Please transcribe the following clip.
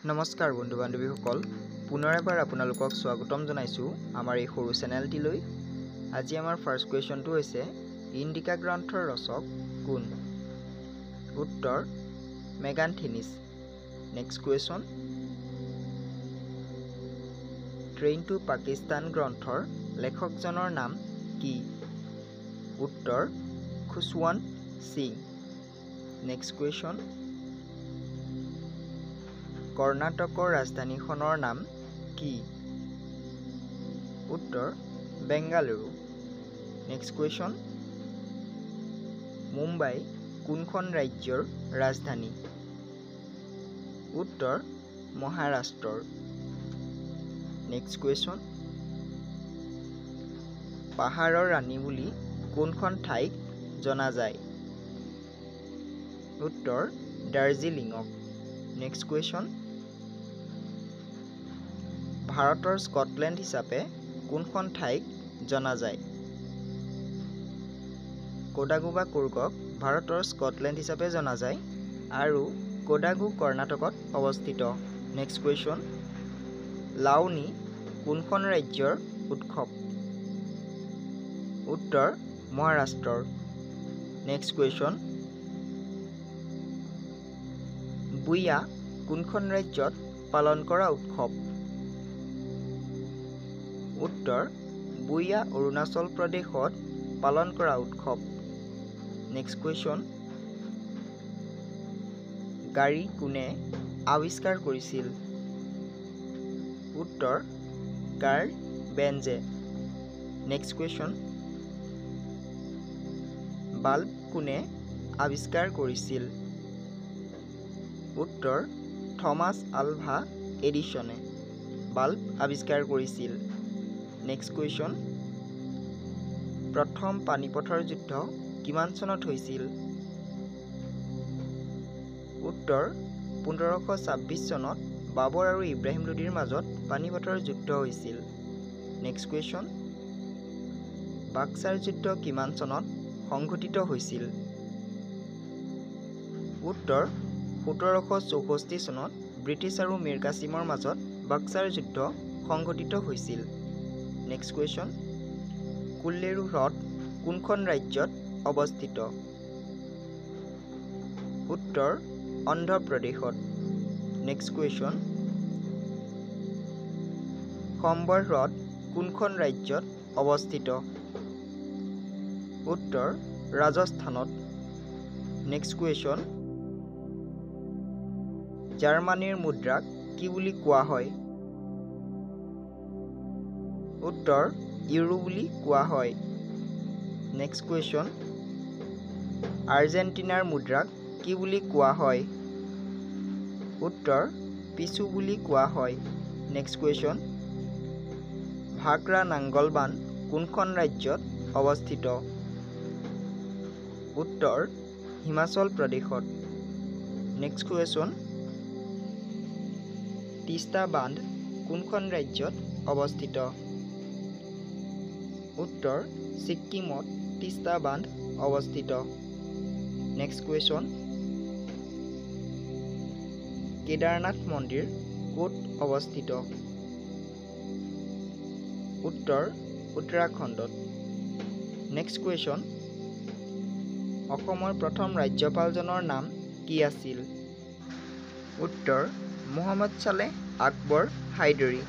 নমস্কাৰ বন্ধু বান্ধৱীসকল, পুনৰ এবাৰ আপোনালোকক স্বাগতম জনাইছোঁ আমাৰ এই সৰু চেনেলটিলৈ। আজি আমাৰ ফাৰ্ষ্ট কুৱেশ্যনটো হৈছে ইণ্ডিকা গ্ৰন্থৰ ৰচক কোন? উত্তৰ Megasthenes. Next question, train to Pakistan গ্ৰন্থৰ লেখকজনৰ নাম কি? উত্তৰ খুশৱন্ত সিং। নেক্সট কুৱেশ্যন, কৰ্ণাটকৰ ৰাজধানীখনৰ নাম কি? উত্তৰ বেংগালুৰু। নেক্সট কুৱেশ্যন, মুম্বাই কোনখন ৰাজ্যৰ ৰাজধানী? উত্তৰ মহাৰাষ্ট্ৰৰ। নেক্সট কুৱেশ্যন, পাহাৰৰ ৰাণী বুলি কোনখন ঠাইক জনা যায়? উত্তৰ দাৰ্জিলিঙক। নেক্সট কুৱেশ্যন, ভাৰতৰ স্কটলেণ্ড হিচাপে কোনখন ঠাইক জনা যায়? কোডাগু বা কুৰ্গক ভাৰতৰ স্কটলেণ্ড হিচাপে জনা যায় আৰু কোডাগু কৰ্ণাটকত অৱস্থিত। নেক্সট কুৱেশ্যন, লাউনী কোনখন ৰাজ্যৰ উৎসৱ? উত্তৰ মহাৰাষ্ট্ৰৰ। নেক্সট কুৱেশ্যন, বুয়া কোনখন ৰাজ্যত পালন কৰা উৎসৱ? উত্তৰ বুয়া অৰুণাচল প্ৰদেশত পালন কৰা উৎসৱ। নেক্সট কুৱেশ্যন, গাড়ী কোনে আৱিষ্কাৰ কৰিছিল? উত্তৰ কাৰ্ল বেঞ্জে। নেক্সট কুৱেশ্যন, বাল্ব কোনে আৱিষ্কাৰ কৰিছিল? উত্তৰ থমাছ আলভা এডিছনে বাল্ব আৱিষ্কাৰ কৰিছিল। নেক্সট কুৱেশ্যন, প্ৰথম পানিপথৰ যুদ্ধ কিমান চনত হৈছিল? উত্তৰ 1526 চনত বাবৰ আৰু ইব্ৰাহিম লোদীৰ মাজত পানিপথৰ যুদ্ধ হৈছিল। নেক্সট কুৱেশ্যন, বাক্সাৰ যুদ্ধ কিমান চনত সংঘটিত হৈছিল? উত্তৰ 1764 চনত ব্ৰিটিছ আৰু মীৰ কাছিমৰ মাজত বাক্সাৰ যুদ্ধ সংঘটিত হৈছিল। নেক্সট কুৱেশ্যন, কোল্লেৰু হ্ৰদ কোনখন ৰাজ্যত অৱস্থিত? উত্তৰ অন্ধ্ৰ প্ৰদেশত। নেক্সট কুৱেশ্যন, সম্বৰ হ্ৰদ কোনখন ৰাজ্যত অৱস্থিত? উত্তৰ ৰাজস্থানত। নেক্সট কুৱেশ্যন, জাৰ্মানীৰ মুদ্ৰাক কি বুলি কোৱা হয়? উত্তৰ ইউৰো বুলি কোৱা হয়। নেক্সট কুৱেশ্যন, আৰ্জেণ্টিনাৰ মুদ্ৰাক কি বুলি কোৱা হয়? উত্তৰ পিছু বুলি কোৱা হয়। নেক্সট কুৱেশ্যন, ভাকৰা নাংগলবান কোনখন ৰাজ্যত অৱস্থিত? উত্তৰ হিমাচল প্ৰদেশত। নেক্সট কুৱেশ্যন, তিষ্টা বান্ধ কোনখন ৰাজ্যত অৱস্থিত? উত্তৰ ছিক্কিমত তিষ্টা বান্ধ অৱস্থিত। নেক্সট কুৱেশ্যন, কেদাৰনাথ মন্দিৰ ক'ত অৱস্থিত? উত্তৰ উত্তৰাখণ্ডত। নেক্সট কুৱেশ্যন, অসমৰ প্ৰথম ৰাজ্যপালজনৰ নাম কি আছিল? উত্তৰ মহম্মদ ছালেহ আকবৰ হাইদৰী।